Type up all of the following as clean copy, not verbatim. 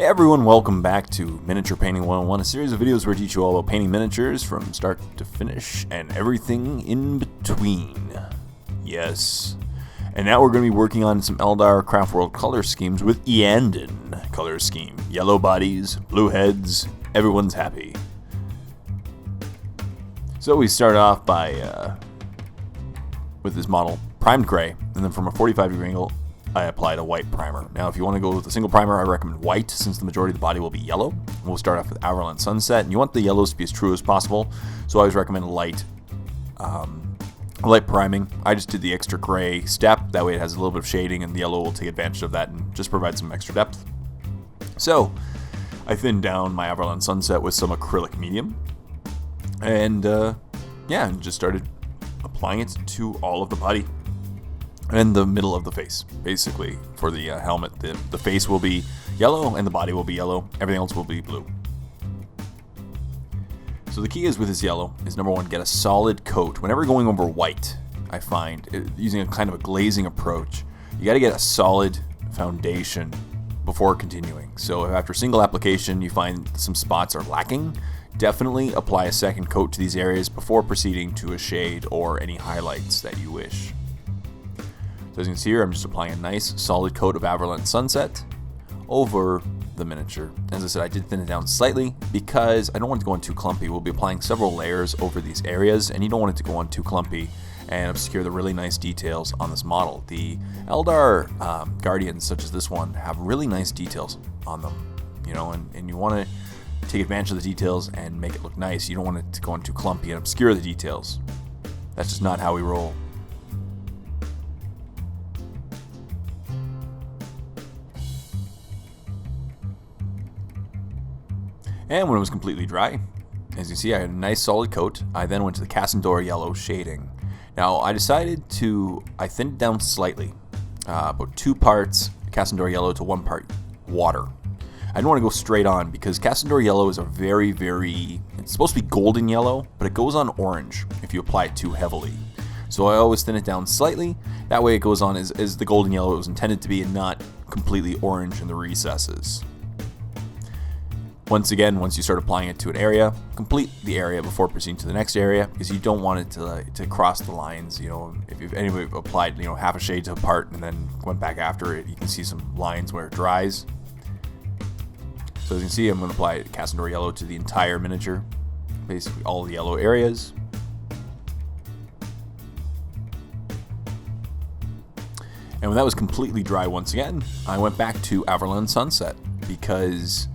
Hey everyone, welcome back to Miniature Painting 101, a series of videos where I teach you all about painting miniatures from start to finish and everything in between. Yes. And now we're going to be working on some Eldar Craft World color schemes with Iyanden color scheme. Yellow bodies, blue heads, everyone's happy. So we start off by with this model primed gray, and then from a 45-degree angle I applied a white primer. Now if you want to go with a single primer, I recommend white since the majority of the body will be yellow. We'll start off with AVERLAND Sunset, and you want the yellows to be as true as possible, so I always recommend light priming. I just did the extra gray step, that way it has a little bit of shading and the yellow will take advantage of that and just provide some extra depth. So I thinned down my AVERLAND Sunset with some acrylic medium, and and just started applying it to all of the body and the middle of the face. Basically, for the helmet, the face will be yellow and the body will be yellow. Everything else will be blue. So the key is with this yellow is, number one, get a solid coat. Whenever going over white, I find, using a kind of a glazing approach, you got to get a solid foundation before continuing. So if after single application you find some spots are lacking, definitely apply a second coat to these areas before proceeding to a shade or any highlights that you wish. So as you can see here, I'm just applying a nice solid coat of AVERLAND Sunset over the miniature. As I said, I did thin it down slightly because I don't want it to go on too clumpy. We'll be applying several layers over these areas, and you don't want it to go on too clumpy and obscure the really nice details on this model. The Eldar Guardians, such as this one, have really nice details on them, you know, and you want to take advantage of the details and make it look nice. You don't want it to go on too clumpy and obscure the details. That's just not how we roll. And when it was completely dry, as you see, I had a nice solid coat. I then went to the CASANDRA yellow shading. Now I decided I thinned it down slightly, about 2 parts CASANDRA yellow to 1 part water. I didn't want to go straight on because CASANDRA yellow is a very, it's supposed to be golden yellow, but it goes on orange if you apply it too heavily. So I always thin it down slightly. That way it goes on as the golden yellow it was intended to be and not completely orange in the recesses. Once again, once you start applying it to an area, complete the area before proceeding to the next area, because you don't want it to cross the lines. You know, if you've anybody applied, you know, half a shade to a part and then went back after it, you can see some lines where it dries. So as you can see, I'm going to apply CASANDRA yellow to the entire miniature, basically all the yellow areas. And when that was completely dry once again, I went back to AVERLAND Sunset because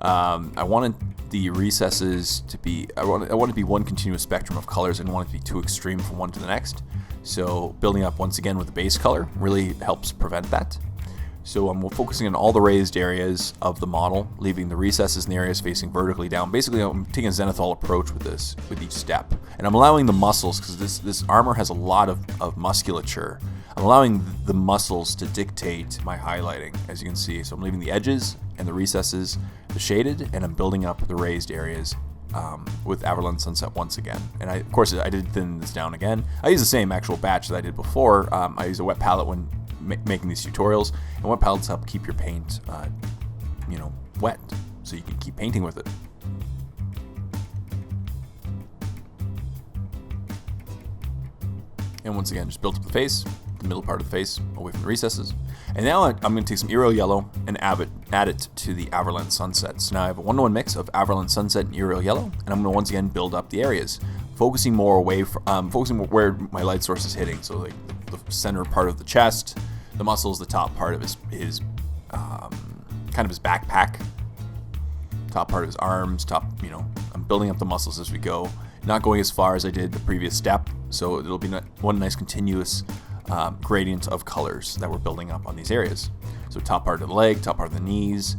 I wanted the recesses to be, I wanted to be one continuous spectrum of colors. I didn't want it to be too extreme from one to the next. So building up once again with the base color really helps prevent that. So I'm focusing on all the raised areas of the model, leaving the recesses in the areas facing vertically down. Basically, I'm taking a zenithal approach with this, with each step. And I'm allowing the muscles, because this armor has a lot of musculature. I'm allowing the muscles to dictate my highlighting, as you can see. So I'm leaving the edges and the recesses shaded, and I'm building up the raised areas with AVERLAND Sunset once again. And of course, I did thin this down again. I use the same actual batch that I did before. I use a wet palette when making these tutorials, and wet palettes help keep your paint, wet, so you can keep painting with it. And once again, just build up the face, the middle part of the face, away from the recesses. And now I'm going to take some YRIEL yellow and add it to the AVERLAND Sunset. So now I have a 1-to-1 mix of AVERLAND Sunset and YRIEL yellow, and I'm going to once again build up the areas, focusing more where my light source is hitting. So like the center part of the chest, the muscles, the top part of his kind of his backpack, top part of his arms, I'm building up the muscles as we go, not going as far as I did the previous step. So it'll be one nice continuous gradient of colors that we're building up on these areas. So top part of the leg, top part of the knees.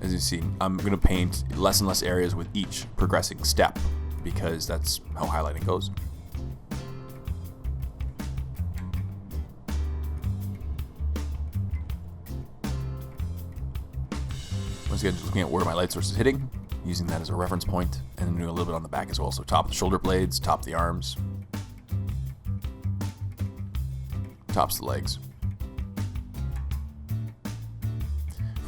As you see, I'm going to paint less and less areas with each progressing step because that's how highlighting goes. Once again, just looking at where my light source is hitting, using that as a reference point, and then doing a little bit on the back as well. So top of the shoulder blades, top of the arms, tops of the legs.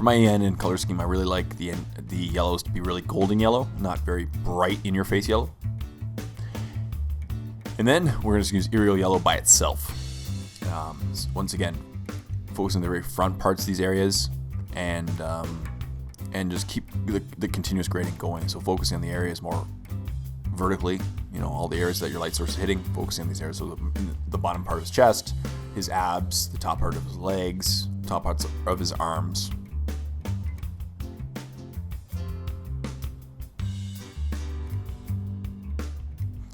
For my Iyanden color scheme, I really like the yellows to be really golden yellow, not very bright in your face yellow. And then we're going to use YRIEL yellow by itself. Once again, focus on the very front parts of these areas, and just keep the continuous gradient going. So focusing on the areas more vertically, all the areas that your light source is hitting, focusing on these areas. So the bottom part of his chest, his abs, the top part of his legs, top parts of his arms.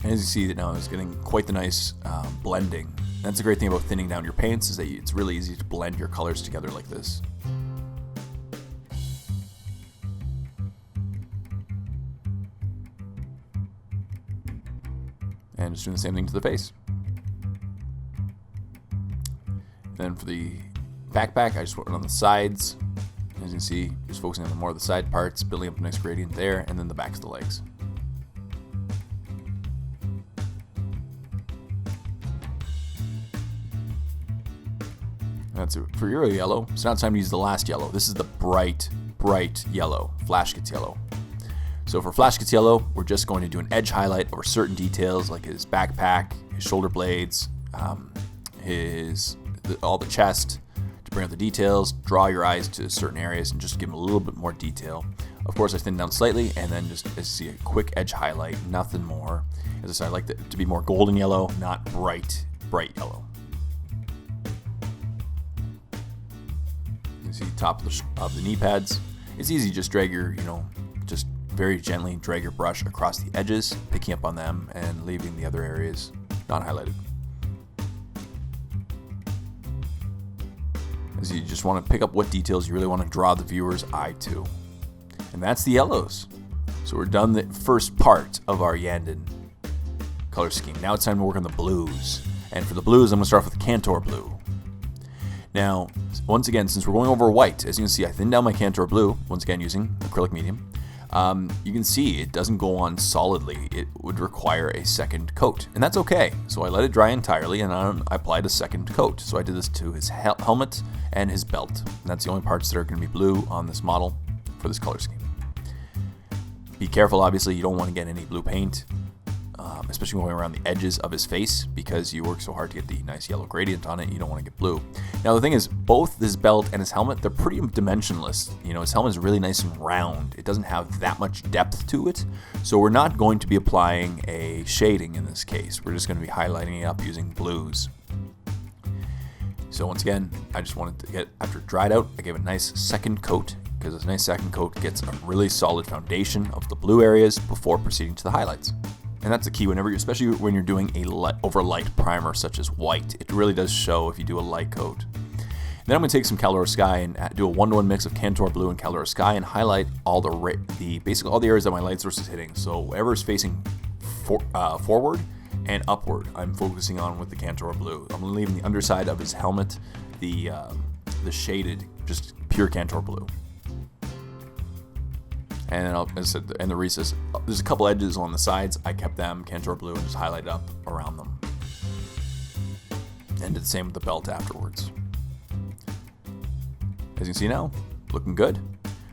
And as you see that now, it's getting quite the nice blending. That's the great thing about thinning down your paints, is that it's really easy to blend your colors together like this. And just doing the same thing to the face. Then for the backpack, I just went on the sides. As you can see, just focusing on more of the side parts, building up a nice gradient there, and then the backs of the legs. That's it for YRIEL yellow. So now it's time to use the last yellow. This is the bright, bright yellow, Flash GITZ yellow. So for Flash GITZ yellow, we're just going to do an edge highlight over certain details like his backpack, his shoulder blades, all the chest, to bring out the details, draw your eyes to certain areas, and just give them a little bit more detail. Of course, I thin down slightly, and then just see a quick edge highlight, nothing more. As I said, I like it to be more golden yellow, not bright, bright yellow. You see top of the knee pads. It's easy, just drag your, just very gently drag your brush across the edges, picking up on them and leaving the other areas not highlighted. As you just want to pick up what details you really want to draw the viewer's eye to. And that's the yellows. So we're done the first part of our Iyanden color scheme. Now it's time to work on the blues. And for the blues, I'm going to start off with the KANTOR blue. Now, once again, since we're going over white, as you can see, I thinned down my KANTOR blue, once again using acrylic medium. You can see it doesn't go on solidly. It would require a second coat, and that's okay. So I let it dry entirely, and I applied a second coat. So I did this to his helmet and his belt. And that's the only parts that are going to be blue on this model for this color scheme. Be careful, obviously, you don't want to get any blue paint, especially going around the edges of his face, because you work so hard to get the nice yellow gradient on it, you don't want to get blue. Now the thing is, both his belt and his helmet, they're pretty dimensionless. His helmet is really nice and round. It doesn't have that much depth to it, so we're not going to be applying a shading in this case. We're just going to be highlighting it up using blues. So once again, I just wanted to get, after it dried out, I gave it a nice second coat, because this nice second coat gets a really solid foundation of the blue areas before proceeding to the highlights. And that's the key whenever, especially when you're doing a over light primer such as white. It really does show if you do a light coat. Then I'm going to take some CALEDOR Sky and do a 1-to-1 mix of KANTOR blue and CALEDOR Sky and highlight all basically all the areas that my light source is hitting. So whatever is facing forward and upward, I'm focusing on with the KANTOR blue. I'm leaving the underside of his helmet, the shaded, just pure KANTOR blue. And then, as I said, in the recess, there's a couple edges on the sides. I kept them KANTOR blue and just highlighted up around them. And did the same with the belt afterwards. As you can see now, looking good.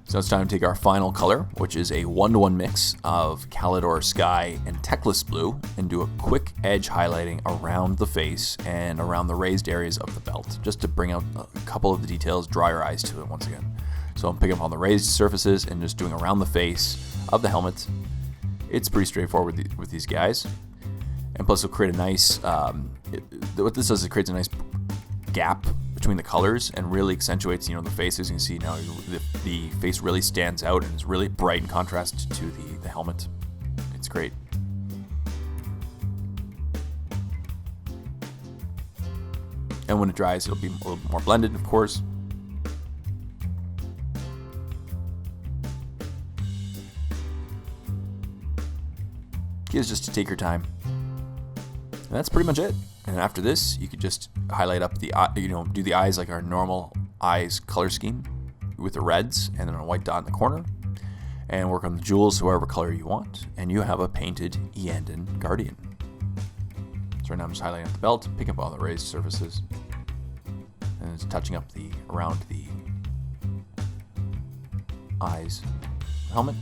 So it's time to take our final color, which is a 1-to-1 mix of CALEDOR Sky and Techless Blue, and do a quick edge highlighting around the face and around the raised areas of the belt, just to bring out a couple of the details, draw your eyes to it once again. So I'm picking up on the raised surfaces and just doing around the face of the helmet. It's pretty straightforward with these guys. And plus it'll create a nice, what this does is it creates a nice gap between the colors and really accentuates, the faces. You can see now the face really stands out and is really bright in contrast to the helmet. It's great. And when it dries, it'll be a little bit more blended, of course. Is just to take your time, and that's pretty much it. And after this, you could just highlight up the do the eyes like our normal eyes color scheme with the reds, and then a white dot in the corner, and work on the jewels whatever color you want, and you have a painted Iyanden Guardian. So right now I'm just highlighting up the belt, picking up all the raised surfaces, and just touching up around the eyes, helmet,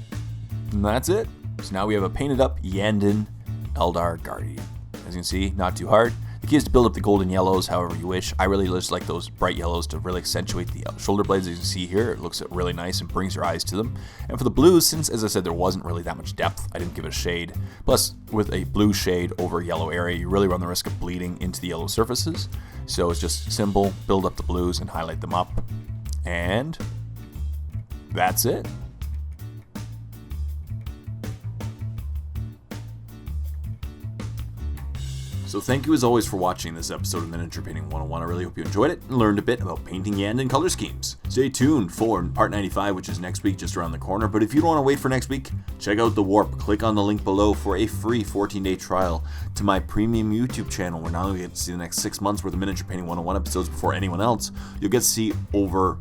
and that's it. So now we have a painted up Iyanden Eldar Guardian. As you can see, not too hard. The key is to build up the golden yellows however you wish. I really just like those bright yellows to really accentuate the shoulder blades. As you can see here, it looks really nice and brings your eyes to them. And for the blues, since as I said there wasn't really that much depth, I didn't give it a shade. Plus, with a blue shade over a yellow area, you really run the risk of bleeding into the yellow surfaces. So it's just simple, build up the blues and highlight them up. And that's it. So thank you as always for watching this episode of Miniature Painting 101. I really hope you enjoyed it and learned a bit about painting Iyanden color schemes. Stay tuned for part 95, which is next week, just around the corner. But if you don't want to wait for next week, check out The Warp. Click on the link below for a free 14-day trial to my premium YouTube channel, where not only you get to see the next 6 months worth of Miniature Painting 101 episodes before anyone else, you'll get to see over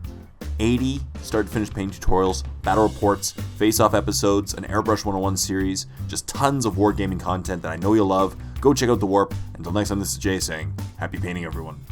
80 start to finish painting tutorials, battle reports, face-off episodes, an Airbrush 101 series, just tons of wargaming content that I know you'll love. Go check out The Warp. Until next time, this is Jay saying, happy painting, everyone.